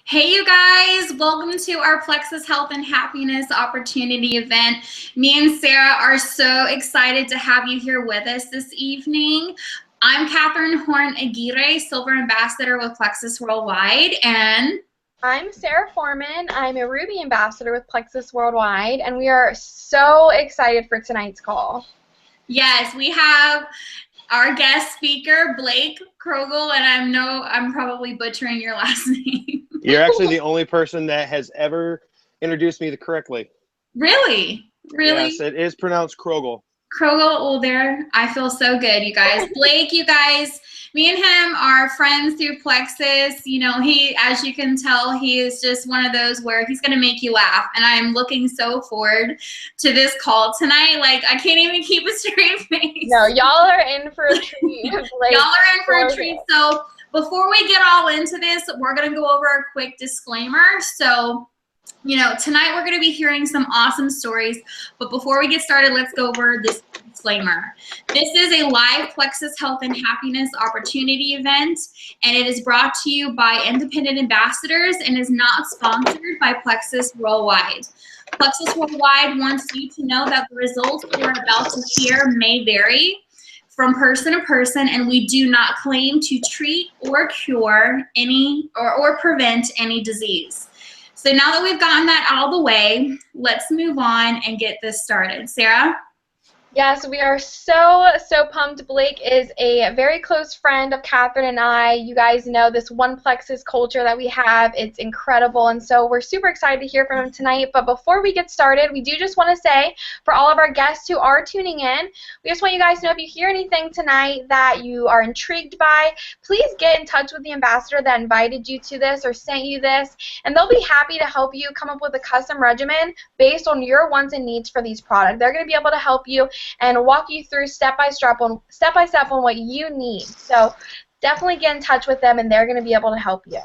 Hey, you guys, welcome to our Plexus Health and Happiness Opportunity event. Me and Sarah are so excited to have you here with us this evening. I'm Catherine Horne-Aguirre, Silver Ambassador with Plexus Worldwide, and I'm Sarah Foreman. I'm a Ruby Ambassador with Plexus Worldwide, and we are so excited for tonight's call. yes, we have our guest speaker, Blake Krogull, and I'm probably butchering your last name. You're actually the only person that has ever introduced me correctly. Really? Yes, it is pronounced Krogull. Krogull, well, there, I feel so good, you guys. Blake, you guys, me and him are friends through Plexus. You know, he, as you can tell, he is just one of those where he's going to make you laugh. And I'm looking so forward to this call tonight. Like, I can't even keep a straight face. No, y'all are in for a treat. Y'all are in for a treat. So before we get all into this, we're going to go over a quick disclaimer. So, you know, tonight we're going to be hearing some awesome stories, but before we get started, let's go over this disclaimer. This is a live Plexus Health and Happiness Opportunity event, and it is brought to you by independent ambassadors and is not sponsored by Plexus Worldwide. Plexus Worldwide wants you to know that the results we're about to hear may vary from person to person, and we do not claim to treat or cure any or prevent any disease. So now that we've gotten that out of the way, let's move on and get this started. Sarah? Yes, we are so pumped. Blake is a very close friend of Catherine and I. You guys know this one Plexus culture that we have. It's incredible, and so we're super excited to hear from him tonight. But before we get started, we do just want to say, for all of our guests who are tuning in, we just want you guys to know if you hear anything tonight that you are intrigued by, please get in touch with the ambassador that invited you to this or sent you this, and they'll be happy to help you come up with a custom regimen based on your wants and needs for these products. They're going to be able to help you and walk you through step by step on what you need. So definitely get in touch with them, and they're going to be able to help you.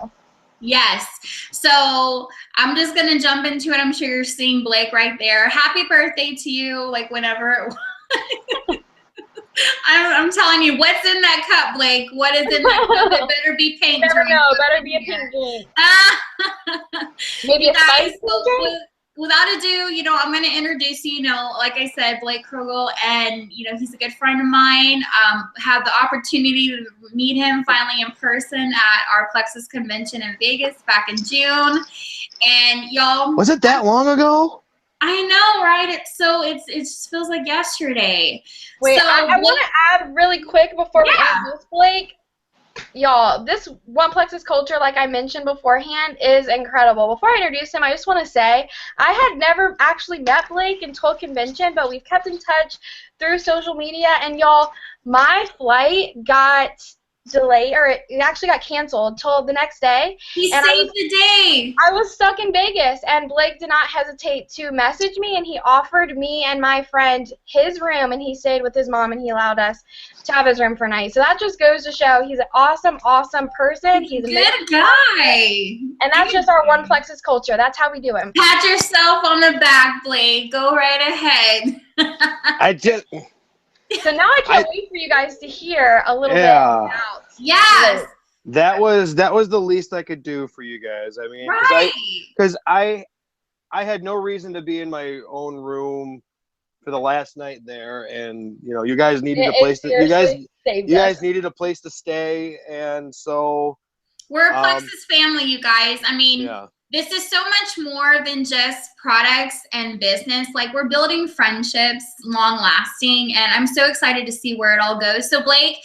Yes. So I'm just going to jump into it. I'm sure you're seeing Blake right there. Happy birthday to you, like whenever it I'm telling you, what's in that cup, Blake? What is in that cup? It better be pink. Never know. Better be a pink drink. Maybe a spicy drink? Without ado, you know, I'm going to introduce you, like I said, Blake Krogull, and, you know, he's a good friend of mine. Had the opportunity to meet him finally in person at our Plexus convention in Vegas back in June. And y'all. Was it that long ago? I know, right? It just feels like yesterday. Wait, so, I want to add really quick before we introduce Blake. Y'all, this One Plexus culture, like I mentioned beforehand, is incredible. Before I introduce him, I just want to say I had never actually met Blake until convention, but we've kept in touch through social media, and y'all, my flight got delayed, or it actually got canceled until the next day. He saved the day. I was stuck in Vegas, and Blake did not hesitate to message me, and he offered me and my friend his room, and he stayed with his mom, and he allowed us to have his room for a night. So that just goes to show he's an awesome person. He's a good guy. And that's just our One Plexus culture. That's how we do it. Pat yourself on the back, Blake. Go right ahead. So now I can't wait for you guys to hear a little bit about. Yes. That was the least I could do for you guys. I mean, because I had no reason to be in my own room for the last night there, and you know, you guys needed a place to you guys needed a place to stay, and so we're a Plexus family, you guys. I mean, this is so much more than just products and business. Like, we're building friendships, long lasting, and I'm so excited to see where it all goes. So Blake,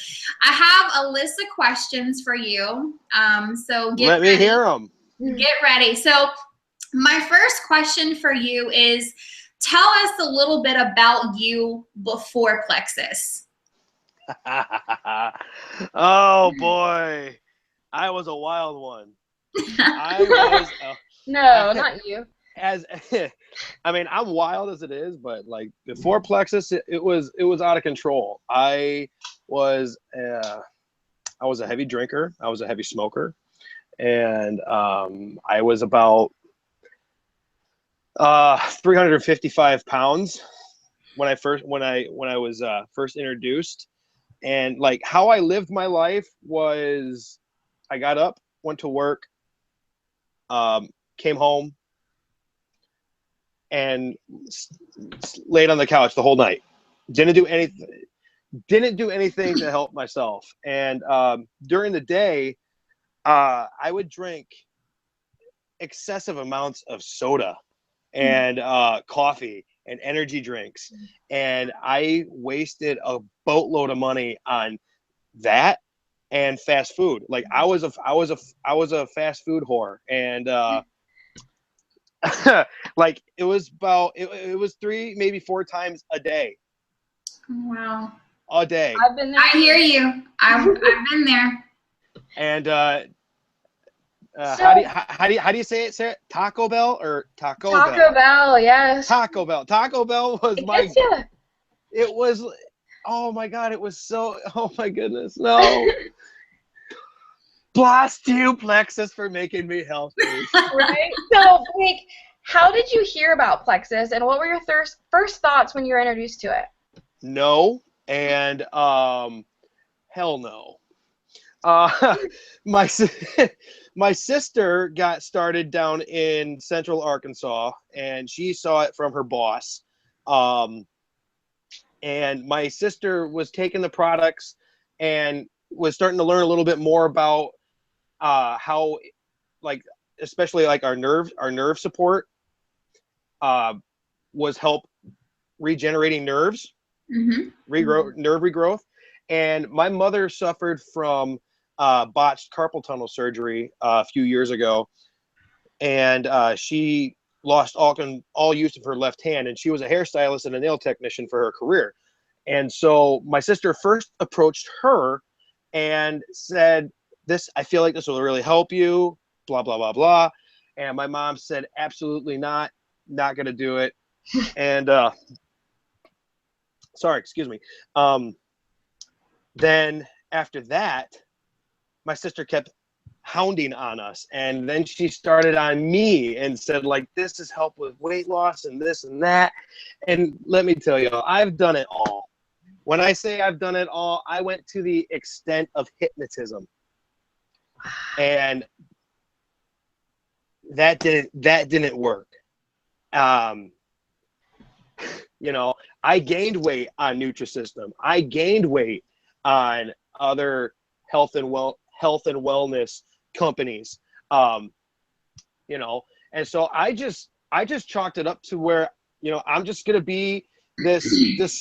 I have a list of questions for you. So let me hear them. Get ready. So my first question for you is, tell us a little bit about you before Plexus. Oh boy, I was a wild one. Not you. I mean, I'm wild as it is, but like before Plexus, it was out of control. I was a heavy drinker. I was a heavy smoker, and I was about 355 pounds when I was first introduced. And like how I lived my life was, I got up, went to work, came home and laid on the couch the whole night. Didn't do anything to help myself. And during the day, I would drink excessive amounts of soda and coffee and energy drinks, and I wasted a boatload of money on that and fast food. Like I was a fast food whore, and like it was 3, maybe 4 times a day. Wow. A day. I've been there. I hear you. I've been there. And how do you say it, Sarah? Taco Bell or Taco Bell? Taco Bell, yes. Taco Bell. Taco Bell was it was, oh my God, it was so, oh my goodness, no. Blast you, Plexus, for making me healthy. Right? So, like, how did you hear about Plexus, and what were your first thoughts when you were introduced to it? No, and hell no. My sister got started down in Central Arkansas, and she saw it from her boss. And my sister was taking the products and was starting to learn a little bit more about how, like, especially like our nerve support was help regenerating nerves, nerve regrowth. And my mother suffered from botched carpal tunnel surgery a few years ago, and she lost all use of her left hand, and she was a hairstylist and a nail technician for her career. And so my sister first approached her and said, I feel like this will really help you, blah, blah, blah, blah. And my mom said, absolutely not going to do it. And sorry, excuse me. Then after that, my sister kept hounding on us, and then she started on me and said, like, this is help with weight loss and this and that. And let me tell you, I've done it all. When I say I've done it all, I went to the extent of hypnotism, and that didn't work. You know, I gained weight on Nutrisystem. I gained weight on other health and wellness companies. You know, and so I just chalked it up to where, you know, I'm just gonna be this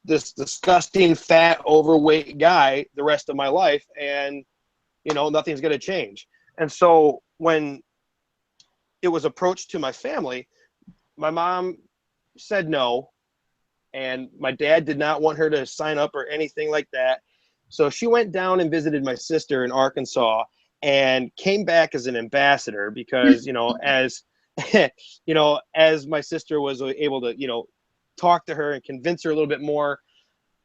disgusting fat overweight guy the rest of my life, and you know, nothing's gonna change. And so when it was approached to my family, my mom said no, and my dad did not want her to sign up or anything like that. So she went down and visited my sister in Arkansas and came back as an ambassador because, you know, as you know, as my sister was able to, you know, talk to her and convince her a little bit more,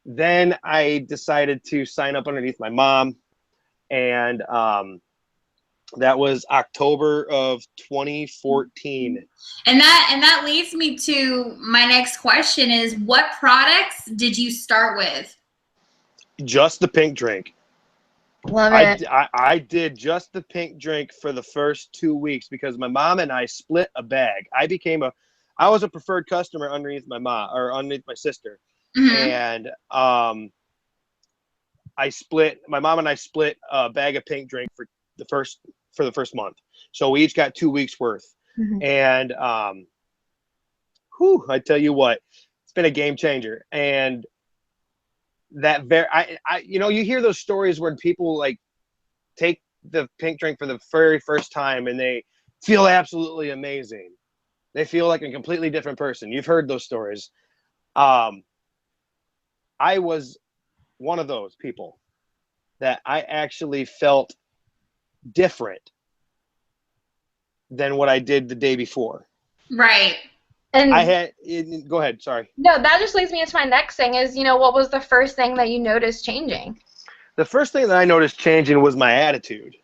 then I decided to sign up underneath my mom. And that was October of 2014. And that leads me to my next question is, what products did you start with? Just the pink drink. Love it. I did just the pink drink for the first 2 weeks because my mom and I split a bag. I was a preferred customer underneath my mom, or underneath my sister. And my mom and I split a bag of pink drink for the first month. So we each got 2 weeks worth. And I tell you what, it's been a game changer. And you know, you hear those stories where people like take the pink drink for the very first time and they feel absolutely amazing. They feel like a completely different person. You've heard those stories. I was one of those people that I actually felt different than what I did the day before. Right. And go ahead, sorry. No, that just leads me into my next thing is, you know, what was the first thing that you noticed changing? The first thing that I noticed changing was my attitude.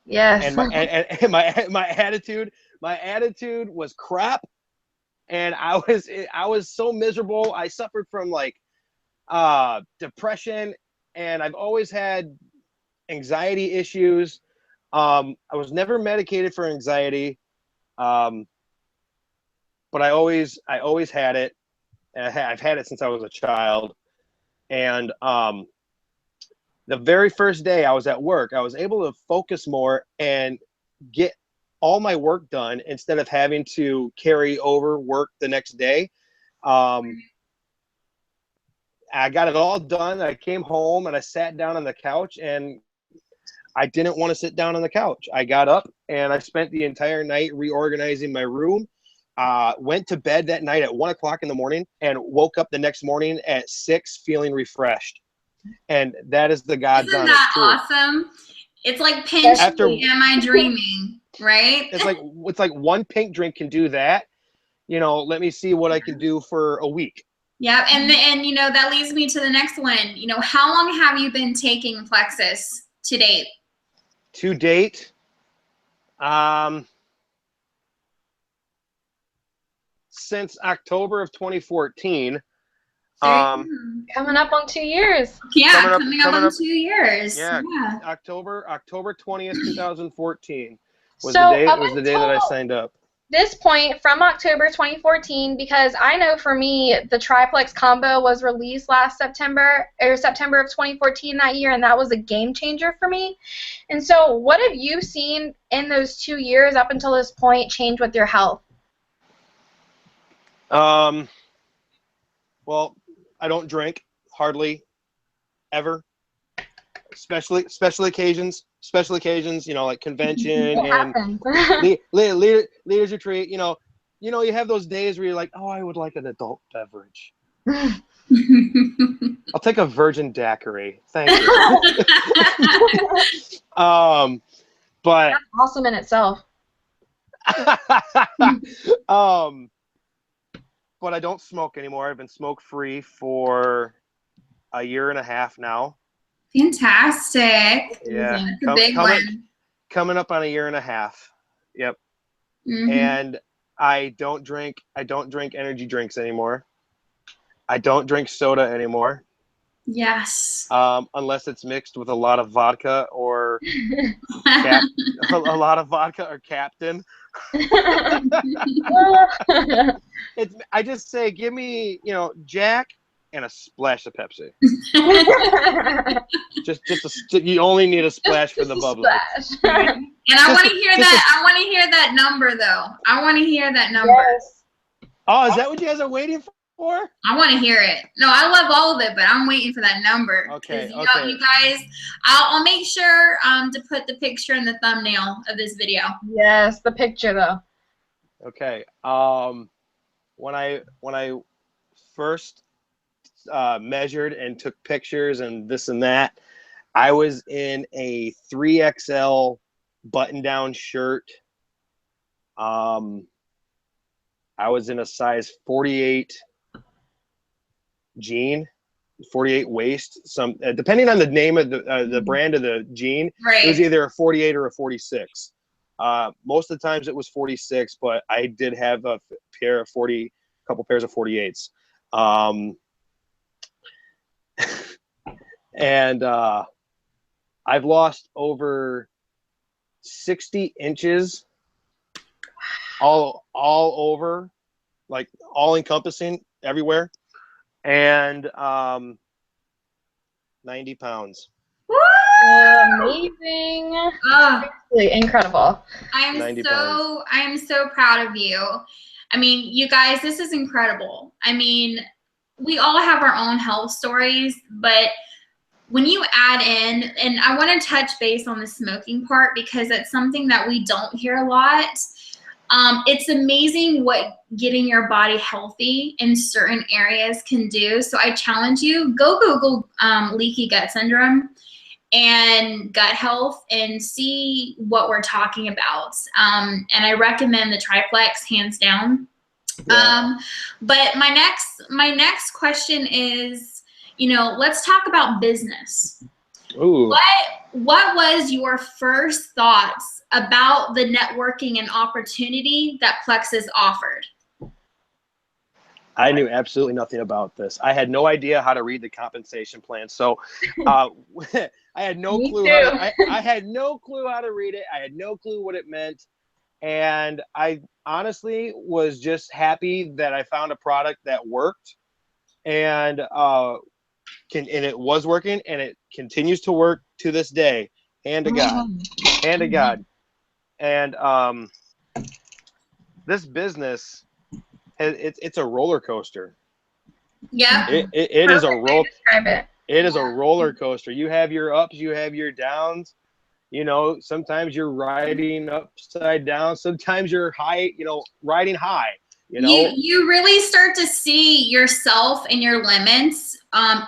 Yes. And my attitude was crap, and I was so miserable. I suffered from like depression, and I've always had anxiety issues. I was never medicated for anxiety, but I always had it. And I've had it since I was a child. And the very first day I was at work, I was able to focus more and get all my work done instead of having to carry over work the next day. I got it all done. I came home and I sat down on the couch, and I didn't want to sit down on the couch. I got up and I spent the entire night reorganizing my room. Went to bed that night at 1 o'clock in the morning and woke up the next morning at 6 feeling refreshed. And that is the God's honest truth. Isn't that awesome? It's like pinch me, am I dreaming, right? It's like one pink drink can do that. You know, let me see what I can do for a week. Yeah, and you know, that leads me to the next one. You know, how long have you been taking Plexus to date? To date, since October of 2014. Coming up on 2 years. Yeah, coming up on 2 years. Yeah. October 20th, 2014 was the day that I signed up. This point from October 2014, because I know for me the TRI-PLEX combo was released last September of 2014 that year, and that was a game changer for me. And so what have you seen in those 2 years up until this point change with your health? Well, I don't drink hardly ever. Special occasions, you know, like convention and leaders retreat. You know, you have those days where you're like, oh, I would like an adult beverage. I'll take a virgin daiquiri, thank you. But that's awesome in itself. But I don't smoke anymore. I've been smoke free for a year and a half now. Fantastic. Yeah, that's a big one. Coming up on a year and a half. Yep. And I don't drink energy drinks anymore. I don't drink soda anymore. Yes. Unless it's mixed with a lot of vodka or a lot of vodka or Captain. I just say, give me, you know, Jack and a splash of Pepsi. You only need a splash for the bubbly. And I want to hear that. I want to hear that number, though. I want to hear that number. Yes. Oh, is that what you guys are waiting for? I want to hear it. No, I love all of it, but I'm waiting for that number. Okay. You know, you guys, I'll make sure to put the picture in the thumbnail of this video. Yes, the picture though. Okay. When I first measured and took pictures and this and that, I was in a 3XL button-down shirt. I was in a size 48 jean, 48 waist. Some depending on the name of the brand of the jean, right. It was either a 48 or a 46. Most of the times it was 46, but I did have a couple pairs of 48s. And I've lost over 60 inches all over, like all encompassing everywhere, and 90 pounds. Amazing. Incredible. I am so proud of you. I mean, you guys, this is incredible. I mean, we all have our own health stories, but when you add in, and I want to touch base on the smoking part because that's something that we don't hear a lot. It's amazing what getting your body healthy in certain areas can do. So I challenge you, go Google leaky gut syndrome and gut health and see what we're talking about. And I recommend the TRI-PLEX hands down. Yeah. But my next question is, you know, let's talk about business. Ooh. What was your first thoughts about the networking and opportunity that Plexus offered? I knew absolutely nothing about this. I had no idea how to read the compensation plan. So I had no clue I had no clue how to read it. I had no clue what it meant. And I honestly was just happy that I found a product that worked, and it was working, and it continues to work to this day. Hand to God, hand to God. And this business, it's a roller coaster. Yeah. It is a roller coaster. You have your ups, you have your downs. You know, sometimes you're riding upside down. Sometimes you're riding high. You really start to see yourself and your limits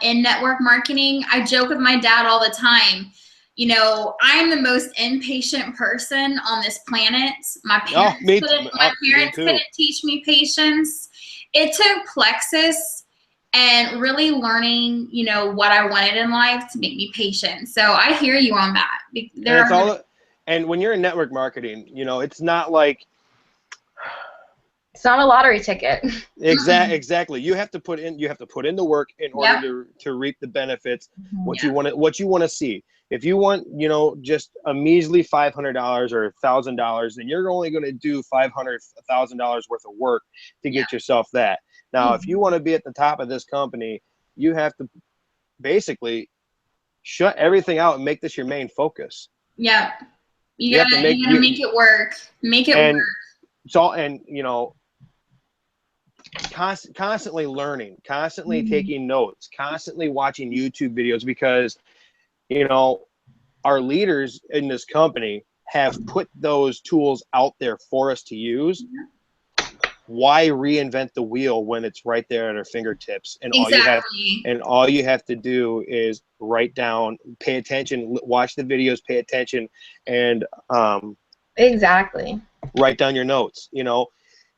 in network marketing. I joke with my dad all the time. You know, I'm the most impatient person on this planet. My parents couldn't teach me patience. It took Plexus and really learning, you know, what I wanted in life to make me patient. So I hear you on that. And when you're in network marketing, you know, it's not like, it's not a lottery ticket. Exactly. You have to put in the work in order to reap the benefits. What you want to see. If you want, you know, just a measly $500 or $1,000, then you're only going to do $1,000 worth of work to get yourself that. Now, if you want to be at the top of this company, you have to basically shut everything out and make this your main focus. Yeah. You gotta make it work. Make it work. And you know, constantly learning, constantly taking notes, constantly watching YouTube videos, because, you know, our leaders in this company have put those tools out there for us to use. Why reinvent the wheel when it's right there at our fingertips? And all you have to do is write down, pay attention, watch the videos, pay attention, and write down your notes, you know.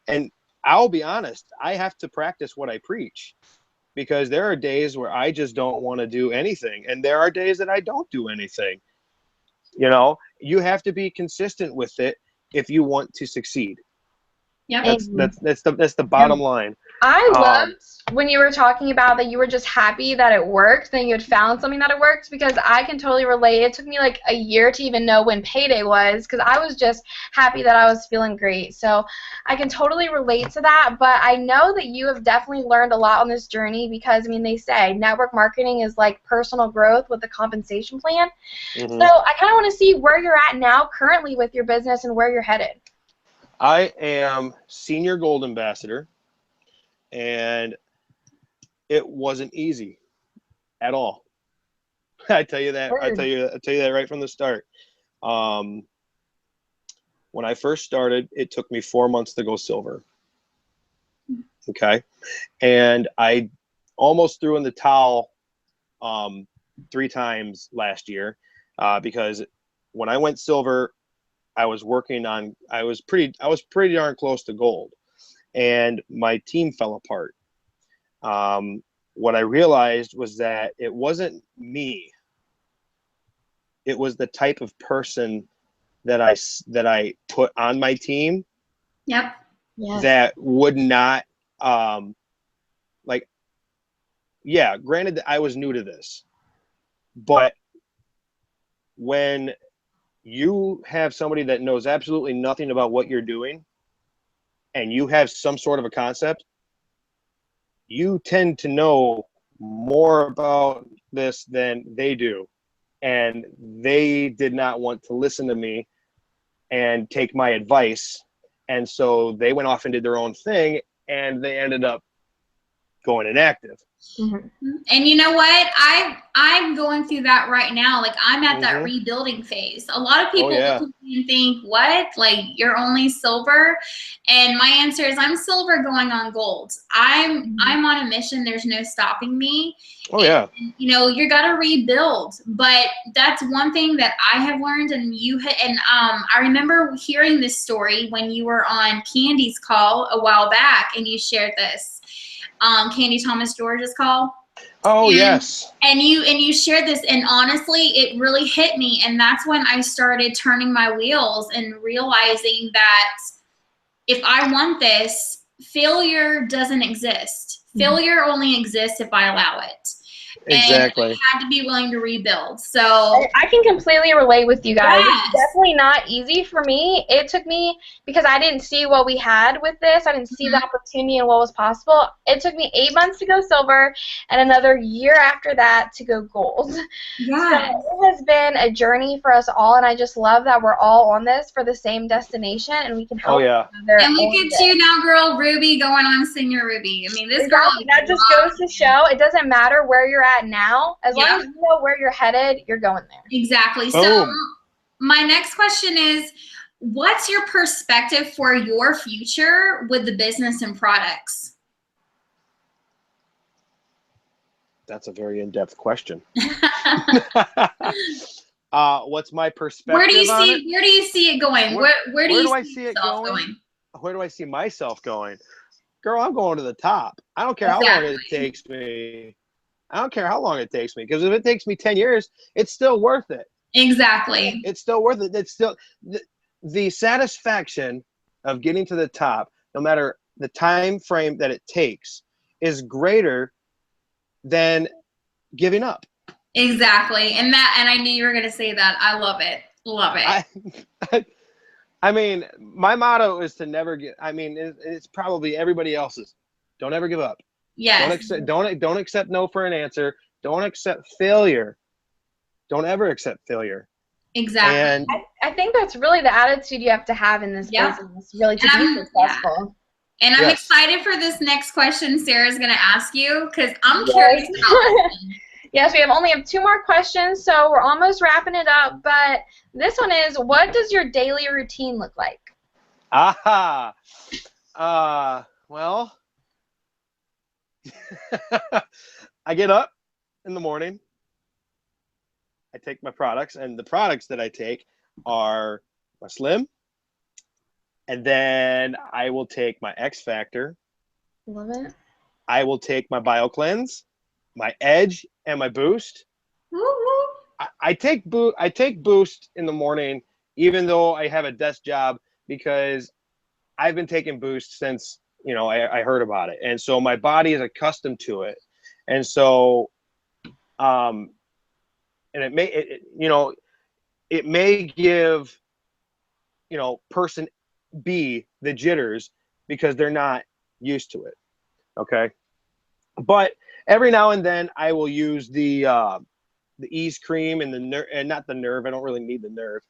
And I'll be honest, I have to practice what I preach, because there are days where I just don't want to do anything, and there are days that I don't do anything. You know, you have to be consistent with it if you want to succeed. Yeah, that's the bottom line. I loved when you were talking about that you were just happy that it worked, then you had found something that it worked, because I can totally relate. It took me like a year to even know when payday was, because I was just happy that I was feeling great. So I can totally relate to that, but I know that you have definitely learned a lot on this journey, because, I mean, they say network marketing is like personal growth with a compensation plan. So I kind of want to see where you're at now currently with your business and where you're headed. I am Senior Gold Ambassador, and it wasn't easy at all. I tell you that. I tell you that right from the start. When I first started, it took me 4 months to go silver. Okay, and I almost threw in the towel 3 times last year, because when I went silver, I was pretty darn close to gold, and my team fell apart. What I realized was that it wasn't me. It was the type of person that I put on my team. Yep. That would not, granted that I was new to this, but when you have somebody that knows absolutely nothing about what you're doing, and you have some sort of a concept, you tend to know more about this than they do. And they did not want to listen to me and take my advice. And so they went off and did their own thing, and they ended up going inactive. And you know what? I'm going through that right now. Like, I'm at that rebuilding phase. A lot of people look at me and think, what? Like, you're only silver? And my answer is, I'm silver going on gold. I'm on a mission. There's no stopping me. And, you know, you got to rebuild. But that's one thing that I have learned, and I remember hearing this story when you were on Candy's call a while back, and you shared this. Candy Thomas George's call. Yes. And you shared this, and honestly, it really hit me. And that's when I started turning my wheels and realizing that if I want this, failure doesn't exist. Failure only exists if I allow it. Exactly. And I had to be willing to rebuild. So I can completely relate with you guys. Yes. It's definitely not easy for me. It took me, because I didn't see what we had with this. I didn't see the opportunity and what was possible. It took me 8 months to go silver and another year after that to go gold. yes. So it has been a journey for us all, and I just love that we're all on this for the same destination, and we can help Oh, yeah. each other. And look at you now, girl, Ruby, going on Senior Ruby. I mean, this girl. That just goes to show it doesn't matter where you're at now. As long as you know where you're headed, you're going there. Exactly. Boom. So my next question is, what's your perspective for your future with the business and products? That's a very in-depth question. What's my perspective Where do you on see it? Where do you see it going? Where do you see it going? Where do I see myself going? Girl, I'm going to the top. I don't care how long it takes me. I don't care how long it takes me, because if it takes me 10 years, it's still worth it. Exactly. It's still worth it. It's still the satisfaction of getting to the top, no matter the time frame that it takes, is greater than giving up. Exactly. And I knew you were going to say that. I love it. Love it. I mean, my motto is to never get, I mean, it's probably everybody else's. Don't ever give up. Yes. Don't accept no for an answer. Don't accept failure. Don't ever accept failure. Exactly. And I think that's really the attitude you have to have in this business, really, to be successful. And I'm excited for this next question Sarah's going to ask you, because I'm curious about it. Yes, we only have 2 more questions, so we're almost wrapping it up. But this one is, what does your daily routine look like? Well, I get up in the morning. I take my products, and the products that I take are my Slim, and then I will take my X Factor. Love it. I will take my Bio Cleanse, my Edge, and my Boost. I take Boost in the morning, even though I have a desk job, because I've been taking Boost since, you know, I heard about it, and so my body is accustomed to it, and so and it may give, you know, person B the jitters because they're not used to it. Okay, but every now and then I will use the Ease cream and not the Nerve. I don't really need the Nerve,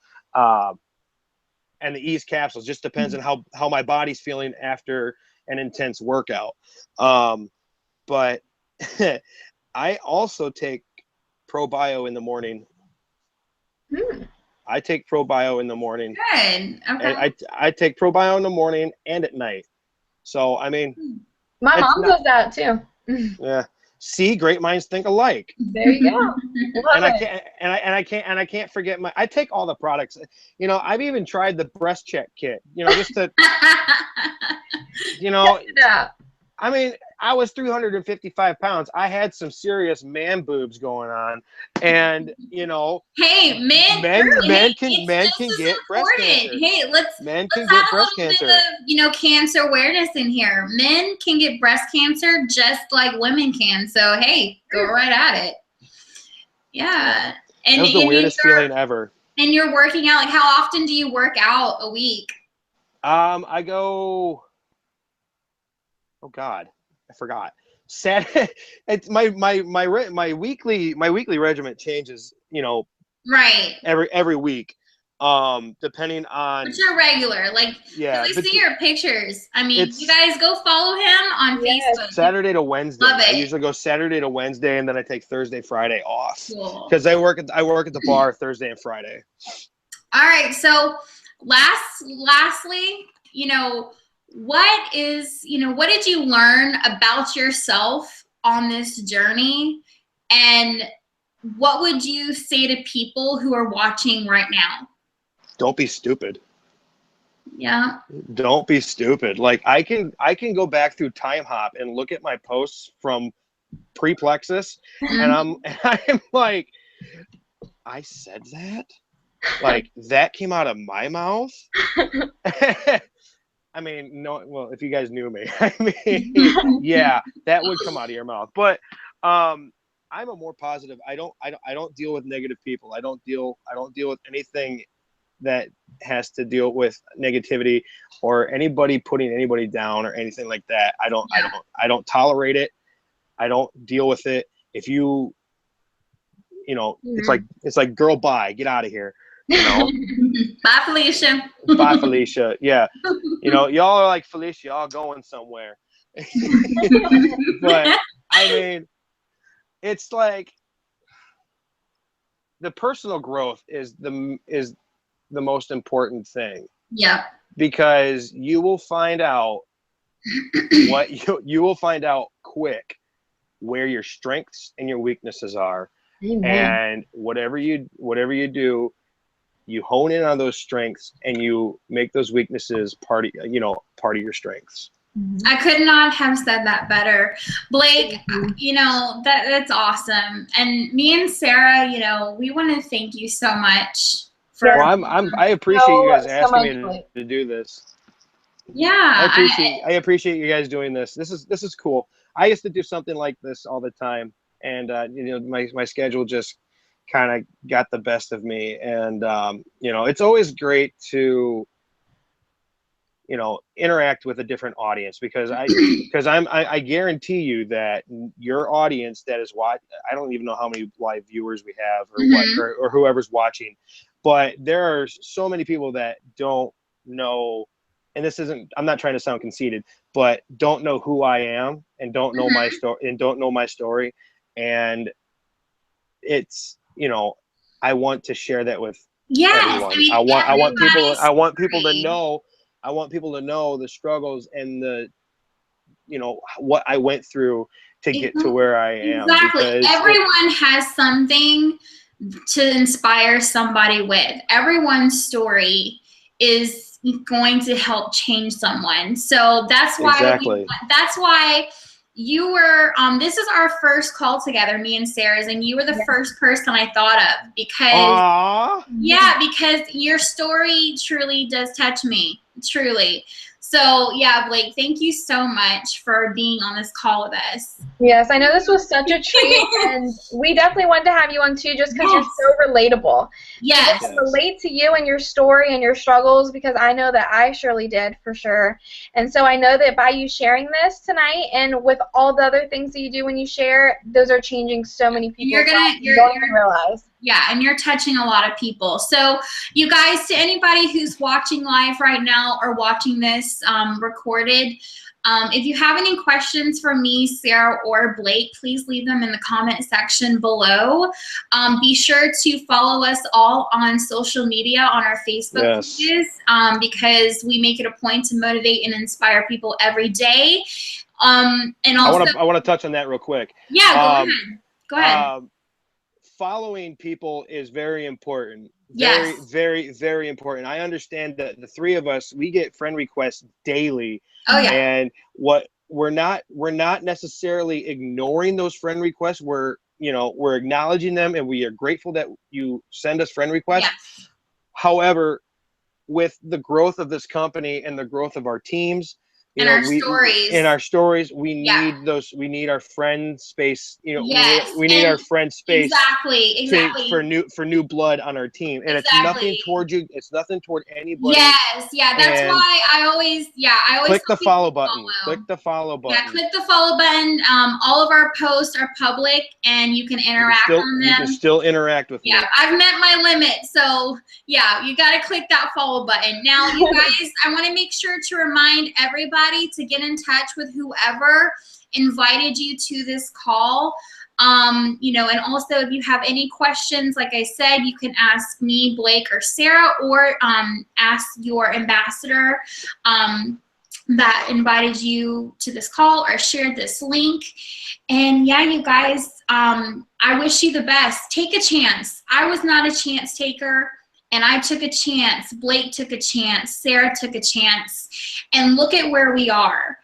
and the Ease capsules. Just depends on how my body's feeling after an intense workout. But I also take ProBio in the morning. I take ProBio in the morning. Good. Okay. And I take ProBio in the morning and at night. So I mean, my mom does that too. Yeah. See, great minds think alike. There you go. I can't forget I take all the products. You know, I've even tried the breast check kit. You know, just to you know. I mean, I was 355 pounds. I had some serious man boobs going on, and you know. Hey, men can get breast cancer. Hey, let's get breast cancer. Bit of, you know, cancer awareness in here. Men can get breast cancer just like women can. So hey, go right at it. Yeah. And that was the weirdest feeling ever. And you're working out. Like, how often do you work out a week? I go. Oh God, I forgot. Saturday. It's my weekly regiment changes. You know. Right. Every week, depending on. But you're regular, like. Yeah. I see your pictures. I mean, you guys go follow him on Facebook. Saturday to Wednesday. Love it. I usually go Saturday to Wednesday, and then I take Thursday, Friday off. Cool. Because I work at the bar Thursday and Friday. All right. So, lastly, you know. What did you learn about yourself on this journey, and what would you say to people who are watching right now? Don't be stupid. Yeah. Don't be stupid. Like I can go back through Time Hop and look at my posts from pre-Plexus, and I'm like, I said that? Like that came out of my mouth? I mean, no, well, if you guys knew me, I mean, yeah, that would come out of your mouth. But I'm a more positive. I don't deal with negative people. I don't deal with anything that has to deal with negativity or anybody putting anybody down or anything like that. I don't tolerate it. I don't deal with it. If you know, it's like girl, bye, get out of here. You know, bye, Felicia. Bye, Felicia. Yeah, you know, y'all are like Felicia, y'all going somewhere. But I mean, it's like the personal growth is the most important thing. Yeah. Because you will find out you will find out quick where your strengths and your weaknesses are. Amen. And whatever you do, you hone in on those strengths and you make those weaknesses part of your strengths. I could not have said that better. Blake, you know, that's awesome. And me and Sarah, you know, we want to thank you so much for I appreciate you guys asking me to do this. Yeah. I appreciate you guys doing this. This is cool. I used to do something like this all the time, and you know, my schedule just kind of got the best of me. And you know, it's always great to, you know, interact with a different audience, because I guarantee you that your audience that is I don't even know how many live viewers we have or whoever's watching, but there are so many people that don't know, and I'm not trying to sound conceited, but don't know who I am and don't know my story, and it's, you know, I want to share that with everyone. I mean, I want people to know. I want people to know the struggles and the, you know, what I went through to get to where I am. Exactly. Everyone has something to inspire somebody with. Everyone's story is going to help change someone. So that's why you were, this is our first call together, me and Sarah's, and you were the first person I thought of because, because your story truly does touch me, truly. So yeah, Blake, thank you so much for being on this call with us. Yes, I know this was such a treat, and we definitely wanted to have you on too, just because you're so relatable. Yes. I can relate to you and your story and your struggles, because I know that I surely did, for sure. And so I know that by you sharing this tonight, and with all the other things that you do when you share, those are changing so many people. You don't even realize. Yeah, and you're touching a lot of people. So you guys, to anybody who's watching live right now or watching this recorded, if you have any questions for me, Sarah, or Blake, please leave them in the comment section below. Be sure to follow us all on social media, on our Facebook pages, because we make it a point to motivate and inspire people every day. And also, I want to touch on that real quick. Yeah, go ahead. Following people is very important. Very, very important. I understand that the three of us, we get friend requests daily. Oh yeah. And we're not necessarily ignoring those friend requests. We're acknowledging them, and we are grateful that you send us friend requests. Yes. However, with the growth of this company and the growth of our teams, in our stories, we need those. We need our friend space. You know, yes. we need our friend space. Exactly. For new blood on our team, and it's nothing toward you. It's nothing toward anybody. Yes, yeah. That's why I always click the follow button. Click the follow button. Yeah, click the follow button. All of our posts are public, and you can interact on them. You can still interact with me. Yeah, I've met my limit, so yeah, you got to click that follow button. Now, you guys, I want to make sure to remind everybody to get in touch with whoever invited you to this call. You know, and also if you have any questions, like I said, you can ask me, Blake, or Sarah, or ask your ambassador that invited you to this call or shared this link. And yeah, you guys, I wish you the best. Take a chance. I was not a chance taker. And I took a chance. Blake took a chance. Sarah took a chance. And look at where we are.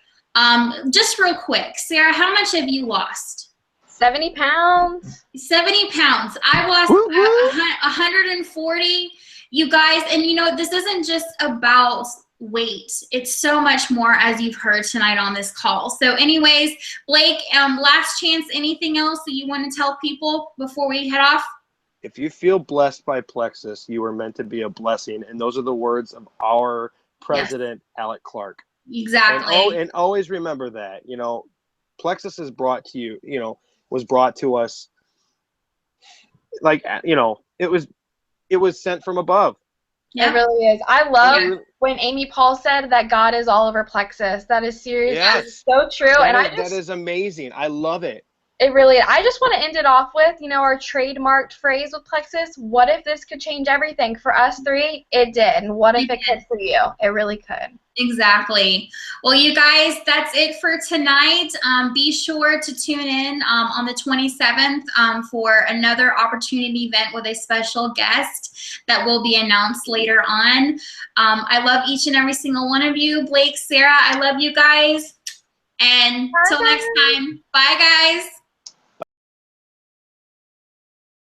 Just real quick, Sarah, how much have you lost? 70 pounds. 70 pounds. I lost 140. You guys, and you know, this isn't just about wait. It's so much more, as you've heard tonight on this call. So anyways, Blake, last chance, anything else that you want to tell people before we head off? If you feel blessed by Plexus, you are meant to be a blessing. And those are the words of our president, Alec Clark. Exactly. And always remember that, you know, Plexus is brought to you, you know, was brought to us like, you know, it was sent from above. Yeah. It really is. I love when Amy Paul said that God is all over Plexus. That is serious. Yes. That is so true. That is amazing. I love it. It really is. I just want to end it off with, you know, our trademarked phrase with Plexus. What if this could change everything? For us three, it did. And what if it could for you? It really could. Exactly. Well, you guys, that's it for tonight. Be sure to tune in on the 27th for another opportunity event with a special guest that will be announced later on. I love each and every single one of you. Blake, Sarah, I love you guys. And till next time, bye guys.